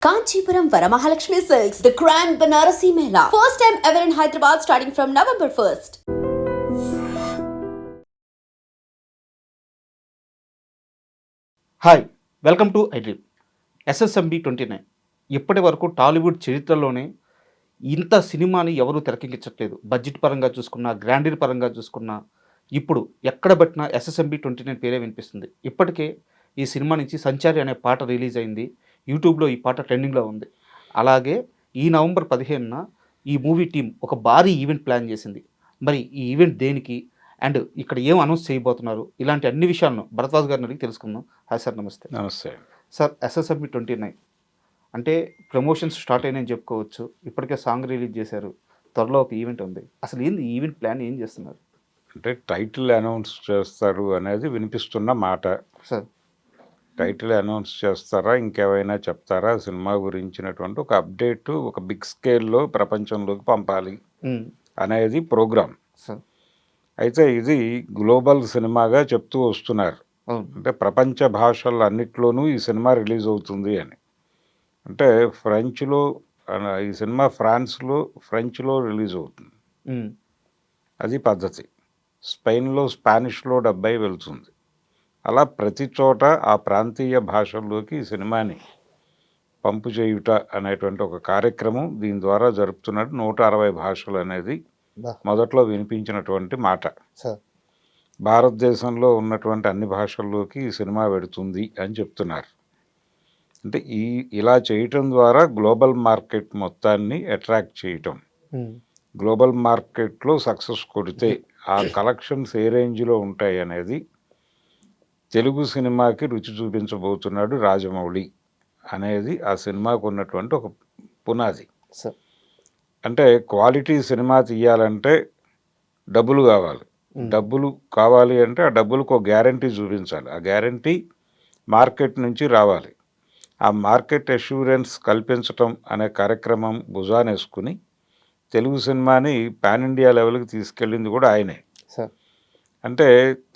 Kanchipuram Varamahalakshmi Silks, the Grand Banarasi Mela. First time ever in Hyderabad starting from November 1st. Hi welcome to iDream. SSMB 29 ఇప్పటి వరకు టాలీవుడ్ చరిత్రలోనే ఇంత సినిమాని ఎవరు తెరకెక్కించట్లేదు. Budget పరంగా చూసుకున్నా, గ్రాండీర్ పరంగా చూసుకున్నా, ఇప్పుడు ఎక్కడ పట్టినా ఎస్ఎస్ఎంబి 29 పేరే వినిపిస్తుంది. ఇప్పటికే ఈ సినిమా నుంచి సంచారి అనే పాట రిలీజ్ అయింది. యూట్యూబ్లో ఈ పాట ట్రెండింగ్లో ఉంది. అలాగే ఈ నవంబర్ 15న ఈ మూవీ టీం ఒక భారీ ఈవెంట్ ప్లాన్ చేసింది. మరి ఈ ఈవెంట్ దేనికి అండ్ ఇక్కడ ఏం అనౌన్స్ చేయబోతున్నారు, ఇలాంటి అన్ని విషయాలను భరద్వాజ్ గారిని అడిగి తెలుసుకుందాం. హాయ్ సార్, నమస్తే. నమస్తే సార్, ఎస్ఎస్ఎంబి 29 అంటే ప్రమోషన్స్ స్టార్ట్ అయినాయని చెప్పుకోవచ్చు. ఇప్పటికే సాంగ్ రిలీజ్ చేశారు, త్వరలో ఒక ఈవెంట్ ఉంది. అసలు ఏంది ఈవెంట్ ప్లాన్, ఏం చేస్తున్నారు? అంటే టైటిల్ అనౌన్స్ చేస్తారు అనేది వినిపిస్తున్న మాట. సార్, టైటిల్ అనౌన్స్ చేస్తారా, ఇంకేమైనా చెప్తారా, సినిమా గురించినటువంటి ఒక అప్డేట్ ఒక బిగ్ స్కేల్లో ప్రపంచంలోకి పంపాలి అనేది ప్రోగ్రామ్. సార్, అయితే ఇది గ్లోబల్ సినిమాగా చెప్తూ వస్తున్నారు. అంటే ప్రపంచ భాషలన్నిట్లోనూ ఈ సినిమా రిలీజ్ అవుతుంది అని. అంటే ఫ్రెంచ్లో ఈ సినిమా ఫ్రెంచ్లో రిలీజ్ అవుతుంది, అది పద్ధతి. స్పెయిన్లో, స్పానిష్లో డబ్బై వెళ్తుంది. అలా ప్రతి చోట ఆ ప్రాంతీయ భాషల్లోకి ఈ సినిమాని పంపు చేయుట అనేటువంటి ఒక కార్యక్రమం దీని ద్వారా జరుపుతున్నట్టు 160 భాషలు అనేది మొదట్లో వినిపించినటువంటి మాట. భారతదేశంలో ఉన్నటువంటి అన్ని భాషల్లోకి ఈ సినిమా పెడుతుంది అని చెప్తున్నారు. అంటే ఇలా చేయటం ద్వారా గ్లోబల్ మార్కెట్ మొత్తాన్ని అట్రాక్ట్ చేయటం, గ్లోబల్ మార్కెట్లో సక్సెస్ కొడితే ఆ కలెక్షన్స్ ఏ రేంజ్లో ఉంటాయి అనేది తెలుగు సినిమాకి రుచి చూపించబోతున్నాడు రాజమౌళి అనేది ఆ సినిమాకు ఉన్నటువంటి ఒక పునాది. అంటే క్వాలిటీ సినిమా తీయాలంటే డబ్బులు కావాలి. డబ్బులు కావాలి అంటే ఆ డబ్బులకు ఒక గ్యారంటీ చూపించాలి. ఆ గ్యారంటీ మార్కెట్ నుంచి రావాలి. ఆ మార్కెట్ అష్యూరెన్స్ కల్పించటం అనే కార్యక్రమం భుజానేసుకుని తెలుగు సినిమాని పాన్ ఇండియా లెవెల్కి తీసుకెళ్ళింది కూడా ఆయనే. అంటే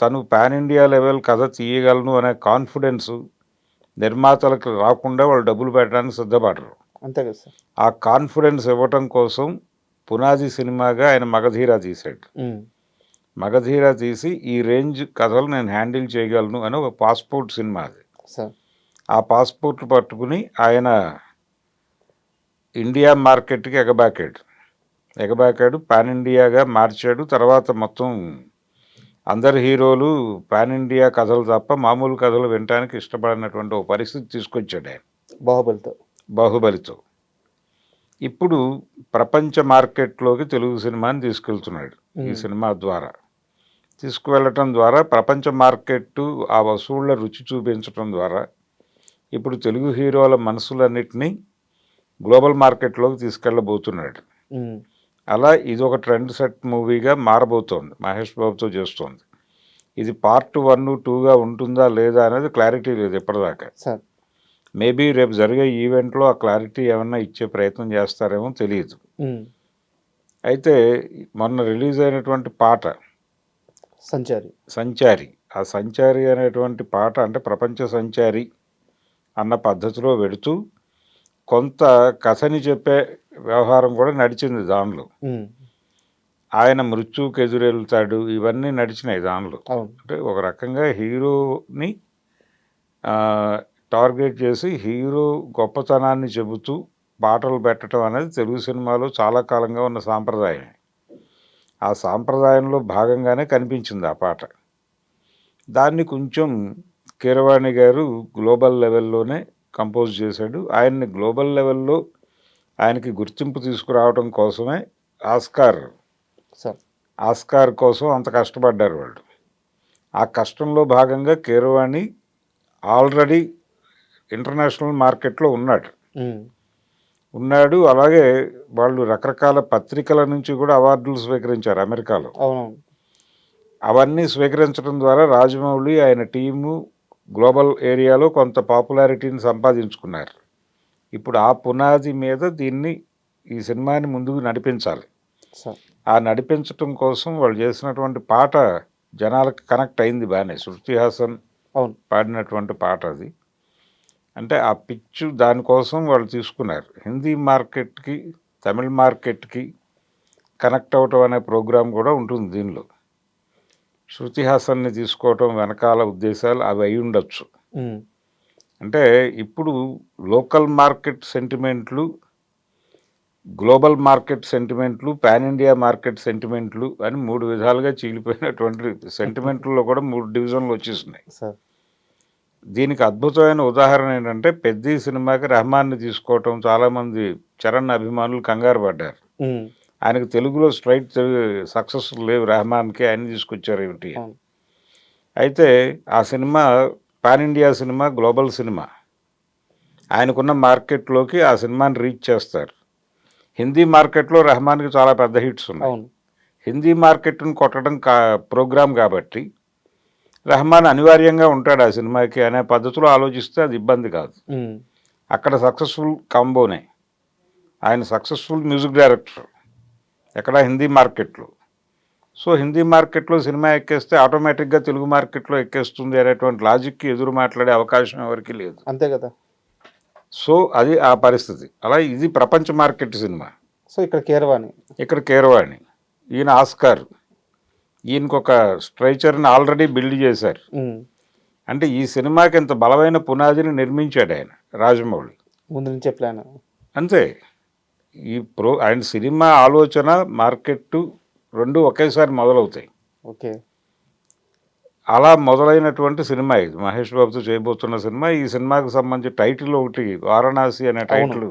తను పాన్ ఇండియా లెవెల్ కథ తీయగలను అనే కాన్ఫిడెన్స్ నిర్మాతలకు రాకుండా వాళ్ళు డబ్బులు పెట్టడానికి సిద్ధపడరు. అంతే కదా సార్. ఆ కాన్ఫిడెన్స్ ఇవ్వటం కోసం పునాది సినిమాగా ఆయన మగధీర తీశాడు. మగధీర తీసి ఈ రేంజ్ కథలు నేను హ్యాండిల్ చేయగలను అని ఒక పాస్పోర్ట్ సినిమా అది. ఆ పాస్పోర్ట్ పట్టుకుని ఆయన ఇండియా మార్కెట్కి ఎగబాకాడు, పాన్ ఇండియాగా మార్చాడు. తర్వాత మొత్తం అందరు హీరోలు పాన్ ఇండియా కథలు తప్ప మామూలు కథలు వినడానికి ఇష్టపడినటువంటి ఒక పరిస్థితి తీసుకొచ్చాడు ఆయన బాహుబలితో. ఇప్పుడు ప్రపంచ మార్కెట్లోకి తెలుగు సినిమాని తీసుకెళ్తున్నాడు. ఈ సినిమా ద్వారా తీసుకువెళ్ళటం ద్వారా ప్రపంచ మార్కెట్ ఆ వసూళ్ల రుచి చూపించడం ద్వారా ఇప్పుడు తెలుగు హీరోల మనసులన్నిటినీ గ్లోబల్ మార్కెట్లోకి తీసుకెళ్ళబోతున్నాడు. అలా ఇది ఒక ట్రెండ్ సెట్ మూవీగా మారబోతోంది. మహేష్ బాబుతో చేస్తోంది. ఇది పార్ట్ 1, 2గా ఉంటుందా లేదా అనేది క్లారిటీ లేదు ఇప్పటిదాకా. మేబీ రేపు జరిగే ఈవెంట్లో ఆ క్లారిటీ ఏమన్నా ఇచ్చే ప్రయత్నం చేస్తారేమో తెలియదు. అయితే మొన్న రిలీజ్ అయినటువంటి పాట సంచారి, ఆ సంచారి అనేటువంటి పాట అంటే ప్రపంచ సంచారి అన్న పద్ధతిలో పెడుతూ కొంత కథని చెప్పే వ్యవహారం కూడా నడిచింది దానిలో. ఆయన మృత్యువుకి ఎదురెళ్తాడు, ఇవన్నీ నడిచినాయి దానిలో. అంటే ఒక రకంగా హీరోని టార్గెట్ చేసి హీరో గొప్పతనాన్ని చెబుతూ పాటలు పెట్టడం అనేది తెలుగు సినిమాలో చాలా కాలంగా ఉన్న సాంప్రదాయం. ఆ సాంప్రదాయంలో భాగంగానే కనిపించింది ఆ పాట. దాన్ని కొంచెం కీరవాణి గారు గ్లోబల్ లెవెల్లోనే కంపోజ్ చేశాడు. ఆయన్ని గ్లోబల్ లెవెల్లో ఆయనకి గుర్తింపు తీసుకురావడం కోసమే ఆస్కార్ కోసం అంత కష్టపడ్డారు వాళ్ళు. ఆ కష్టంలో భాగంగా కీరవాణి ఆల్రెడీ ఇంటర్నేషనల్ మార్కెట్లో ఉన్నాడు. అలాగే వాళ్ళు రకరకాల పత్రికల నుంచి కూడా అవార్డులు స్వీకరించారు అమెరికాలో. అవన్నీ స్వీకరించడం ద్వారా రాజమౌళి ఆయన టీము గ్లోబల్ ఏరియాలో కొంత పాపులారిటీని సంపాదించుకున్నారు. ఇప్పుడు ఆ పునాది మీద ఈ సినిమాని ముందుకు నడిపించాలి. ఆ నడిపించటం కోసం వాళ్ళు చేసినటువంటి పాట జనాలకు కనెక్ట్ అయింది బాగానే. శృతి హాసన్ పాడినటువంటి పాట అది. అంటే ఆ పిచ్ దానికోసం వాళ్ళు తీసుకున్నారు. హిందీ మార్కెట్కి, తమిళ మార్కెట్కి కనెక్ట్ అవ్వటం అనే ప్రోగ్రాం కూడా ఉంటుంది దీనిలో. శృతి హాసన్ని తీసుకోవటం వెనకాల ఉద్దేశాలు అవి అయి ఉండొచ్చు. అంటే ఇప్పుడు లోకల్ మార్కెట్ సెంటిమెంట్లు, గ్లోబల్ మార్కెట్ సెంటిమెంట్లు, పాన్ ఇండియా మార్కెట్ సెంటిమెంట్లు అని 3 విధాలుగా చీలిపోయినటువంటి సెంటిమెంట్లలో కూడా 3 డివిజన్లు వచ్చేసినాయి. దీనికి అద్భుతమైన ఉదాహరణ ఏంటంటే పెద్ద సినిమాకి రెహమాన్ని తీసుకోవటం. చాలామంది చరణ్ అభిమానులు కంగారు పడ్డారు. ఆయనకు తెలుగులో స్ట్రైట్ సక్సెస్ లేవు రెహమాన్కి, ఆయన తీసుకొచ్చారు ఏమిటి. అయితే ఆ cinema pan India cinema, global cinema. ఆయనకున్న మార్కెట్లోకి ఆ సినిమాని రీచ్ చేస్తారు. హిందీ మార్కెట్లో రెహమాన్కి చాలా పెద్ద హిట్స్ ఉన్నాయి. హిందీ మార్కెట్ని కొట్టడం ప్రోగ్రాం కాబట్టి రెహమాన్ అనివార్యంగా ఉంటాడు ఆ సినిమాకి అనే పద్ధతిలో ఆలోచిస్తే అది ఇబ్బంది కాదు. అక్కడ సక్సెస్ఫుల్ కాంబోనే. ఆయన సక్సెస్ఫుల్ మ్యూజిక్ డైరెక్టర్ ఎక్కడ హిందీ మార్కెట్లో. సో హిందీ మార్కెట్లో సినిమా ఎక్కేస్తే ఆటోమేటిక్గా తెలుగు మార్కెట్లో ఎక్కేస్తుంది అనేటువంటి లాజిక్కి ఎదురు మాట్లాడే అవకాశం ఎవరికి లేదు. అంతే కదా. సో అది ఆ పరిస్థితి. అలా ఇది ప్రపంచ మార్కెట్ సినిమా. సో ఇక్కడ కీరవాణి ఈయన ఆస్కార్, ఈయనకు ఒక స్ట్రైచర్ని ఆల్రెడీ బిల్డ్ చేశారు. అంటే ఈ సినిమాకి ఇంత బలమైన పునాదిని నిర్మించాడు ఆయన రాజమౌళి ముందు నుంచే ప్లాన్. అంతే. ఆయన సినిమా ఆలోచన, మార్కెట్ రెండు ఒకేసారి మొదలవుతాయి. ఓకే. అలా మొదలైనటువంటి సినిమా ఇది మహేష్ బాబుతో చేయబోతున్న సినిమా. ఈ సినిమాకి సంబంధించి టైటిల్ ఒకటి వారణాసి అనే టైటిల్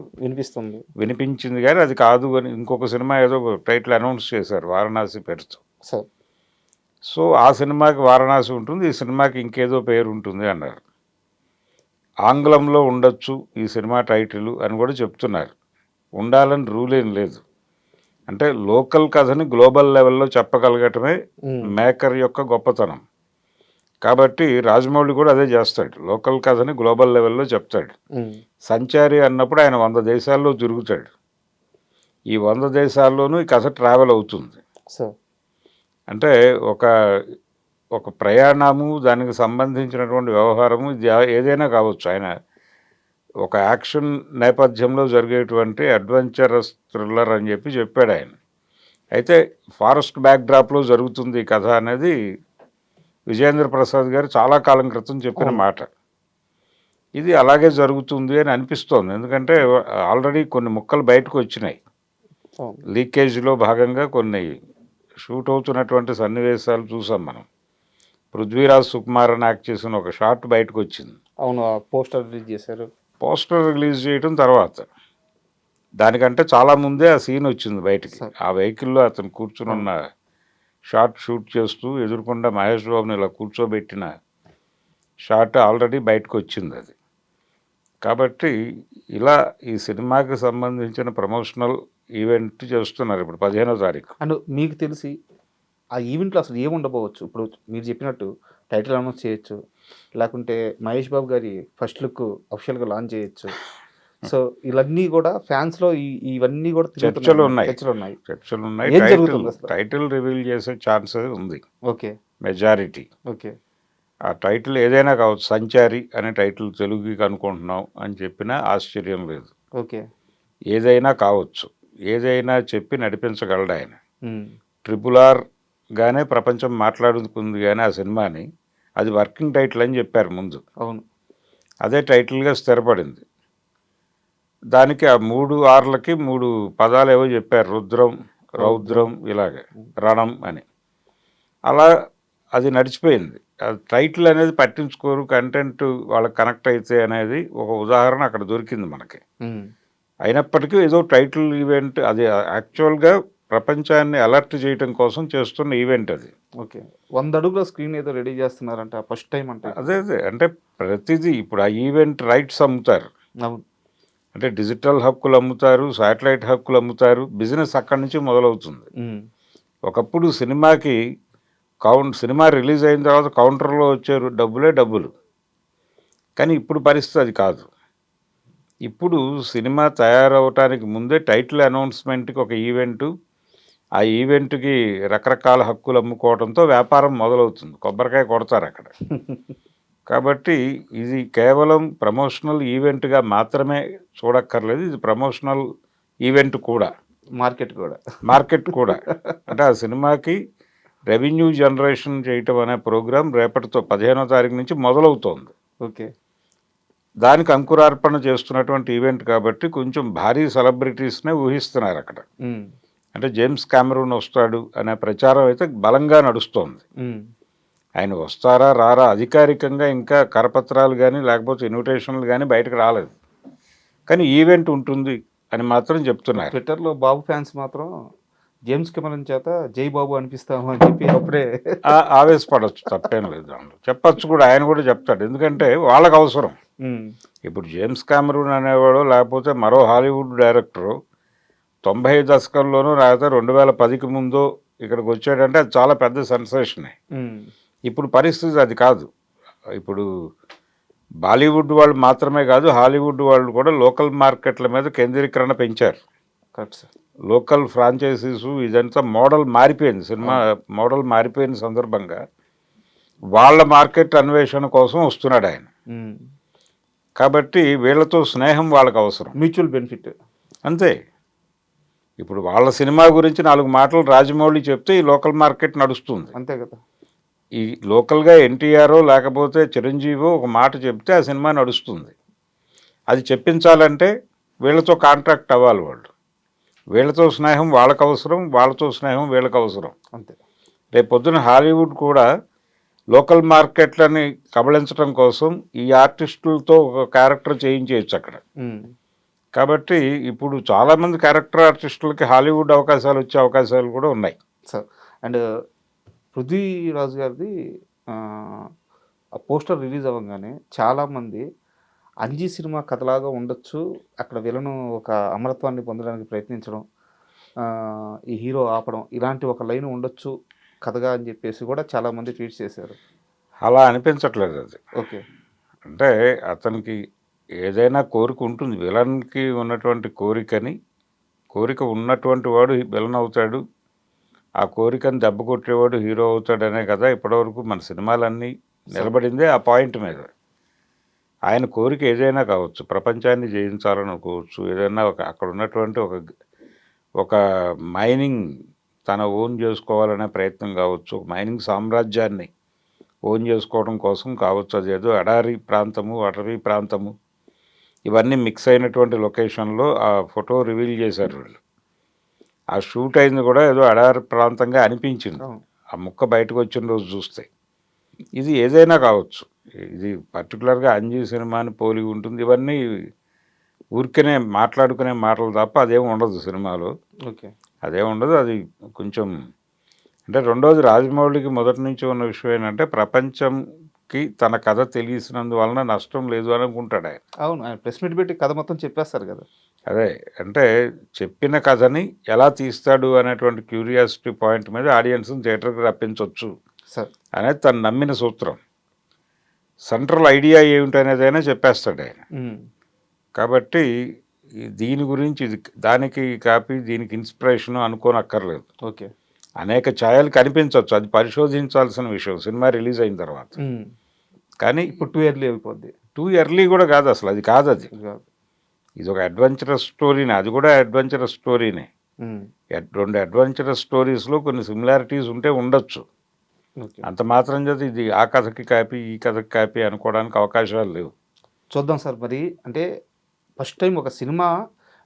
వినిపించింది కానీ అది కాదు అని ఇంకొక సినిమా ఏదో టైటిల్ అనౌన్స్ చేశారు వారణాసి పేరుతో. సో ఆ సినిమాకి వారణాసి ఉంటుంది, ఈ సినిమాకి ఇంకేదో పేరు ఉంటుంది అన్నారు. ఆంగ్లంలో ఉండొచ్చు ఈ సినిమా టైటిల్ అని కూడా చెప్తున్నారు. ఉండాలని రూల్ ఏం లేదు. అంటే లోకల్ కథని గ్లోబల్ లెవెల్లో చెప్పగలగటమే మేకర్ యొక్క గొప్పతనం. కాబట్టి రాజమౌళి కూడా అదే చేస్తాడు. లోకల్ కథని గ్లోబల్ లెవెల్లో చెప్తాడు. సంచారి అన్నప్పుడు ఆయన 100 దేశాల్లో తిరుగుతాడు. ఈ 100 దేశాల్లోనూ ఈ కథ ట్రావెల్ అవుతుంది. అంటే ఒక ప్రయాణము, దానికి సంబంధించినటువంటి వ్యవహారము ఏదైనా కావచ్చు. ఆయన ఒక యాక్షన్ నేపథ్యంలో జరిగేటువంటి అడ్వెంచరస్ థ్రిల్లర్ అని చెప్పాడు ఆయన. అయితే ఫారెస్ట్ బ్యాక్డ్రాప్లో జరుగుతుంది ఈ కథ అనేది విజయేంద్ర ప్రసాద్ గారు చాలా కాలం క్రితం చెప్పిన మాట. ఇది అలాగే జరుగుతుంది అని అనిపిస్తోంది. ఎందుకంటే ఆల్రెడీ కొన్ని ముక్కలు బయటకు వచ్చినాయి. లీకేజ్లో భాగంగా కొన్ని షూట్ అవుతున్నటువంటి సన్నివేశాలు చూసాం మనం. పృథ్వీరాజ్ సుకుమార్ అని యాక్ట్ చేసిన ఒక షాట్ బయటకు వచ్చింది. అవును, పోస్టర్ రిలీజ్ చేశారు. పోస్టర్ రిలీజ్ చేయడం తర్వాత దానికంటే చాలా ముందే ఆ సీన్ వచ్చింది బయటికి. ఆ వెహికల్లో అతను కూర్చుని ఉన్న షాట్ షూట్ చేస్తూ ఎదురుకుండా మహేష్ బాబుని ఇలా కూర్చోబెట్టిన షాట్ ఆల్రెడీ బయటకు వచ్చింది అది. కాబట్టి ఇలా ఈ సినిమాకి సంబంధించిన ప్రమోషనల్ ఈవెంట్ చేస్తున్నారు ఇప్పుడు 15వ తారీఖు. అండ్ మీకు తెలిసి ఆ ఈవెంట్లో అసలు ఏముండబోవచ్చు? ఇప్పుడు మీరు చెప్పినట్టు టైటిల్ అనౌన్స్ చేయొచ్చు, లేకుంటే మహేష్ బాబు గారి ఫస్ట్ లుక్ అఫిషియల్గా లాంచ్ చేయొచ్చు. సో ఇవన్నీ కూడా ఫ్యాన్స్లో ఇవన్నీ కూడా చర్చలు ఉన్నాయి. టైటిల్ రివీల్ చేసే ఛాన్స్ ఉంది. ఓకే. మెజారిటీ. ఓకే. ఆ టైటిల్ ఏదైనా కావచ్చు. సంచారి అనే టైటిల్ తెలుగుకి అనుకుంటున్నాం అని చెప్పినా ఆశ్చర్యం లేదు. ఓకే. ఏదైనా కావచ్చు, ఏదైనా చెప్పి నడిపించగలడు ఆయన. RRR గానే ప్రపంచం మాట్లాడుకుంది కానీ ఆ సినిమాని అది వర్కింగ్ టైటిల్ అని చెప్పారు ముందు. అవును. అదే టైటిల్గా స్థిరపడింది. దానికి ఆ 3 Rలకి 3 పదాలు ఏవో చెప్పారు. రుద్రం, రౌద్రం, ఇలాగే రణం అని. అలా అది నడిచిపోయింది. టైటిల్ అనేది పట్టించుకోరు, కంటెంట్ వాళ్ళకి కనెక్ట్ అయితే అనేది ఒక ఉదాహరణ అక్కడ దొరికింది మనకి. అయినప్పటికీ ఏదో టైటిల్ ఈవెంట్ అది యాక్చువల్గా ప్రపంచాన్ని అలర్ట్ చేయడం కోసం చేస్తున్న ఈవెంట్ అది. ఓకే. 100 అడుగుల స్క్రీన్ ఏదో రెడీ చేస్తున్నారంట ఫస్ట్ టైం. అంటే అదే అంటే ప్రతిదీ ఇప్పుడు ఆ ఈవెంట్ రైట్స్ అమ్ముతారు. అవును. అంటే డిజిటల్ హక్కులు అమ్ముతారు, శాటిలైట్ హక్కులు అమ్ముతారు. బిజినెస్ అక్కడి నుంచి మొదలవుతుంది. ఒకప్పుడు సినిమాకి సినిమా రిలీజ్ అయిన తర్వాత కౌంటర్లో వచ్చే డబ్బులు. కానీ ఇప్పుడు పరిస్థితి అది కాదు. ఇప్పుడు సినిమా తయారవటానికి ముందే టైటిల్ అనౌన్స్మెంట్కి ఒక ఈవెంటు, ఆ ఈవెంట్కి రకరకాల హక్కులు అమ్ముకోవడంతో వ్యాపారం మొదలవుతుంది. కొబ్బరికాయ కొడతారు అక్కడ. కాబట్టి ఇది కేవలం ప్రమోషనల్ ఈవెంట్గా మాత్రమే చూడక్కర్లేదు, ఇది ప్రమోషనల్ ఈవెంట్ కూడా, మార్కెట్ కూడా. అంటే ఆ సినిమాకి రెవెన్యూ జనరేషన్ చేయటం అనే ప్రోగ్రాం రేపటితో 15వ తారీఖు నుంచి మొదలవుతోంది. ఓకే, దానికి అంకురార్పణ చేస్తున్నటువంటి ఈవెంట్ కాబట్టి కొంచెం భారీ సెలబ్రిటీస్నే ఊహిస్తున్నారు అక్కడ. అంటే జేమ్స్ కామెరూన్ వస్తాడు అనే ప్రచారం అయితే బలంగా నడుస్తోంది. ఆయన వస్తారా రారా అధికారికంగా ఇంకా కరపత్రాలు కానీ లేకపోతే ఇన్విటేషన్లు కానీ బయటకు రాలేదు, కానీ ఈవెంట్ ఉంటుంది అని మాత్రం చెప్తున్నారు. ట్విట్టర్లో బాబు ఫ్యాన్స్ మాత్రం జేమ్స్ కెమెరన్ చేత జై బాబు అనిపిస్తాము అని చెప్పి అప్పుడే ఆవేశపడవచ్చు, తప్పేం లేదు దాంట్లో, చెప్పచ్చు కూడా, ఆయన కూడా చెప్తాడు. ఎందుకంటే వాళ్ళకు అవసరం. ఇప్పుడు జేమ్స్ కామెరూన్ అనేవాడు లేకపోతే మరో హాలీవుడ్ డైరెక్టరు 90 దశకంలోనూ లేకపోతే 2010కి ముందు ఇక్కడికి వచ్చాడంటే అది చాలా పెద్ద సెన్సేషనే. ఇప్పుడు పరిస్థితి అది కాదు. ఇప్పుడు బాలీవుడ్ వాళ్ళు మాత్రమే కాదు, హాలీవుడ్ వాళ్ళు కూడా లోకల్ మార్కెట్ల మీద కేంద్రీకరణ పెంచారు. Correct sir. లోకల్ ఫ్రాంచైజీస్ ఇదంతా మోడల్ మారిపోయింది, సినిమా మోడల్ మారిపోయిన సందర్భంగా వాళ్ళ మార్కెట్ అన్వేషణ కోసం వస్తున్నాడు ఆయన. కాబట్టి వీళ్ళతో స్నేహం వాళ్ళకి అవసరం, మ్యూచువల్ బెనిఫిట్ అంతే. ఇప్పుడు వాళ్ళ సినిమా గురించి 4 మాటలు రాజమౌళి చెప్తే ఈ లోకల్ మార్కెట్ నడుస్తుంది, అంతే కదా. ఈ లోకల్గా ఎన్టీఆర్ లేకపోతే చిరంజీవి ఒక మాట చెప్తే ఆ సినిమా నడుస్తుంది. అది చెప్పించాలంటే వీళ్ళతో కాంట్రాక్ట్ అవ్వాలి వాళ్ళు. వీళ్ళతో స్నేహం వాళ్ళకు అవసరం, వాళ్ళతో స్నేహం వీళ్ళకి అవసరం, అంతే. రేపు పొద్దున హాలీవుడ్ కూడా లోకల్ మార్కెట్లని కబళించడం కోసం ఈ ఆర్టిస్టులతో ఒక క్యారెక్టర్ చేయించేయచ్చు అక్కడ. కాబట్టి ఇప్పుడు చాలామంది క్యారెక్టర్ ఆర్టిస్టులకి హాలీవుడ్ అవకాశాలు వచ్చే అవకాశాలు కూడా ఉన్నాయి సార్. అండ్ పృథ్వీరాజు గారిది ఆ పోస్టర్ రిలీజ్ అవ్వగానే చాలామంది అంజీ సినిమా కథలాగా ఉండొచ్చు, అక్కడ విలను ఒక అమరత్వాన్ని పొందడానికి ప్రయత్నించడం, ఈ హీరో ఆపడం, ఇలాంటి ఒక లైన్ ఉండొచ్చు కథగా అని చెప్పేసి కూడా చాలామంది ట్వీట్ చేశారు. అలా అనిపించట్లేదు అది. ఓకే, అంటే అతనికి ఏదైనా కోరిక ఉంటుంది, విలన్కి ఉన్నటువంటి కోరిక ఉన్నటువంటి వాడు విలన్ అవుతాడు, ఆ కోరికను దెబ్బ కొట్టేవాడు హీరో అవుతాడనే కదా ఇప్పటివరకు మన సినిమాలన్నీ నిలబడిందే ఆ పాయింట్ మీద. ఆయన కోరిక ఏదైనా కావచ్చు, ప్రపంచాన్ని జయించాలనుకోవచ్చు, ఏదైనా అక్కడ ఉన్నటువంటి ఒక మైనింగ్ తన ఓన్ చేసుకోవాలనే ప్రయత్నం కావచ్చు, ఒక మైనింగ్ సామ్రాజ్యాన్ని ఓన్ చేసుకోవడం కోసం కావచ్చు, అదేదో అడవి ప్రాంతము ఇవన్నీ మిక్స్ అయినటువంటి లొకేషన్లో ఆ ఫోటో రివీల్ చేశారు వీళ్ళు. ఆ షూట్ అయింది కూడా ఏదో అడవి ప్రాంతంగా అనిపించింది ఆ ముక్క బయటకు వచ్చిన రోజు చూస్తే. ఇది ఏదైనా కావచ్చు, ఇది పర్టికులర్గా అంజీ సినిమాని పోలి ఉంటుంది. ఇవన్నీ ఊరికనే మాట్లాడుకునే మాటలు తప్ప అదేం ఉండదు సినిమాలో. ఓకే, అదేం ఉండదు. అది కొంచెం అంటే రెండోది రాజమౌళికి మొదటి నుంచి ఉన్న విషయం ఏంటంటే ప్రపంచంకి తన కథ తెలిసినందువలన నష్టం లేదు అని అనుకుంటాడు ఆయన. అవును, ఆయన ప్రెస్ మీట్ పెట్టి కథ మొత్తం చెప్పేస్తారు కదా. అదే అంటే చెప్పిన కథని ఎలా తీస్తాడు అనేటువంటి క్యూరియాసిటీ పాయింట్ మీద ఆడియన్స్ని థియేటర్కి రప్పించవచ్చు సార్ అనేది తను నమ్మిన సూత్రం. సెంట్రల్ ఐడియా ఏమిటనేదైనా చెప్పేస్తాడు ఆయన. కాబట్టి దీని గురించి ఇది దానికి కాపీ దీనికి ఇన్స్పిరేషన్ అనుకోనక్కర్లేదు. ఓకే, అనేక ఛాయలు కనిపించవచ్చు, అది పరిశోధించాల్సిన విషయం సినిమా రిలీజ్ అయిన తర్వాత. కానీ ఇప్పుడు 2 ఇయర్లీ అయిపోద్ది. 2 ఇయర్లీ కూడా కాదు అసలు, అది కాదు. అది ఇది ఒక అడ్వెంచరస్ స్టోరీనే, అది కూడా అడ్వెంచరస్ స్టోరీనే. 2 అడ్వెంచరస్ స్టోరీస్లో కొన్ని సిమిలారిటీస్ ఉంటే ఉండొచ్చు, అంత మాత్రం చేత ఇది ఆ కథకి కాపీ ఈ కథకి కాపీ అనుకోవడానికి అవకాశాలు లేవు. చూద్దాం సార్. మరి అంటే ఫస్ట్ టైం ఒక సినిమా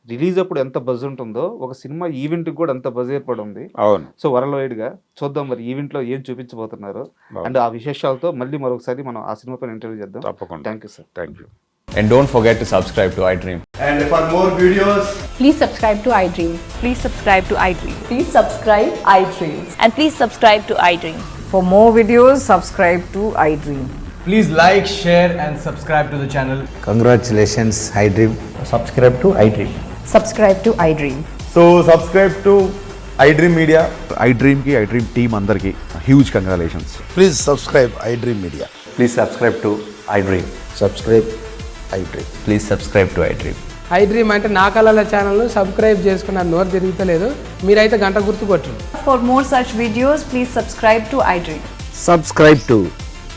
రిలీజ్ అప్పుడు ఎంత బజ్ ఉంటుందో ఒక సినిమా ఈవెంట్కి కూడా అంత బజ్ ఏర్పడి ఉంది. అవును. సో వరల్డ్ వైడ్గా చూద్దాం మరి ఈవెంట్లో ఏం చూపించబోతున్నారు అండ్ ఆ విశేషాలతో మళ్ళీ మరొకసారి మనం ఆ సినిమా పైన ఇంటర్వ్యూ చేద్దాం. తప్పకుండా. Thank you sir. Thank you. And don't forget to subscribe to iDream. And for more videos, Please subscribe to iDream. Please subscribe to iDream. Please subscribe iDream. And please subscribe to iDream. For more videos, subscribe to iDream. please like, share and subscribe to the channel. Congratulations, iDream. Subscribe to iDream. Subscribe to iDream. So subscribe to iDream Media. iDream ki iDream team andarki huge congratulations. Please subscribe iDream Media. Please subscribe to iDream. Subscribe iDream. Please subscribe to iDream. iDream అంటే నా కళల ఛానల్ను subscribe చేసుకున్న నోరు తిరుగుతలేదు, మీరైతే గంట గుర్తు కొట్టండి. For more such videos, please subscribe to iDream. Subscribe to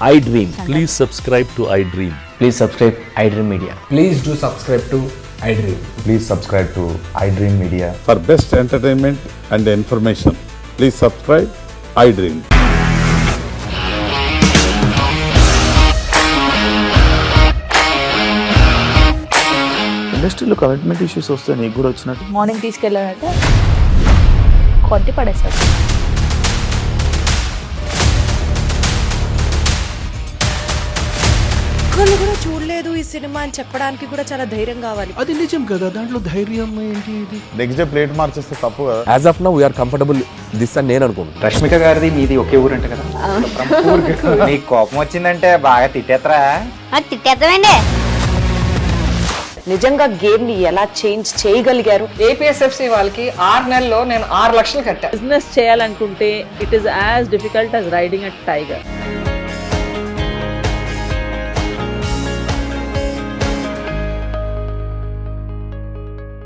iDream. Please subscribe to iDream. Please subscribe iDream Media. Please do subscribe to iDream. Please subscribe to iDream Media. For best entertainment and information, please subscribe iDream. ఇండస్ట్రీలో commitment issues వస్తే నీకు కూడా వచ్చినట్టు morning తీసుకెళ్ళారంటే కొట్టి పడేస్తారు. ఒక్కళ్ళు కూడా చూడలేదు ఈ సినిమా అని చెప్పడానికి కూడా చాలా ధైర్యం కావాలి. అది నిజం కదా, దాంట్లో ధైర్యం ఏంటి? ఇది నెక్స్ట్ డే ప్లేట్ మార్చేస్తే తప్పు కదా. As of now, we are comfortable this అని నేను అనుకుంటున్నాను. రష్మిక గారిది మీది ఒకే ఊరంట కదా? నీకు కోపం వచ్చిందంటే బాగా తిట్టేత్తరా? తిట్టేద్దామండి. నిజంగా గేమ్ ని ఎలా చేంజ్ చేయగలిగారు? ఏపీఎస్ఎఫ్సి వాళ్ళకి 6 నెలల్లో నేను 6 లక్షలు కట్టా. బిజినెస్ చేయాలనుకుంటే it is as difficult as riding a tiger.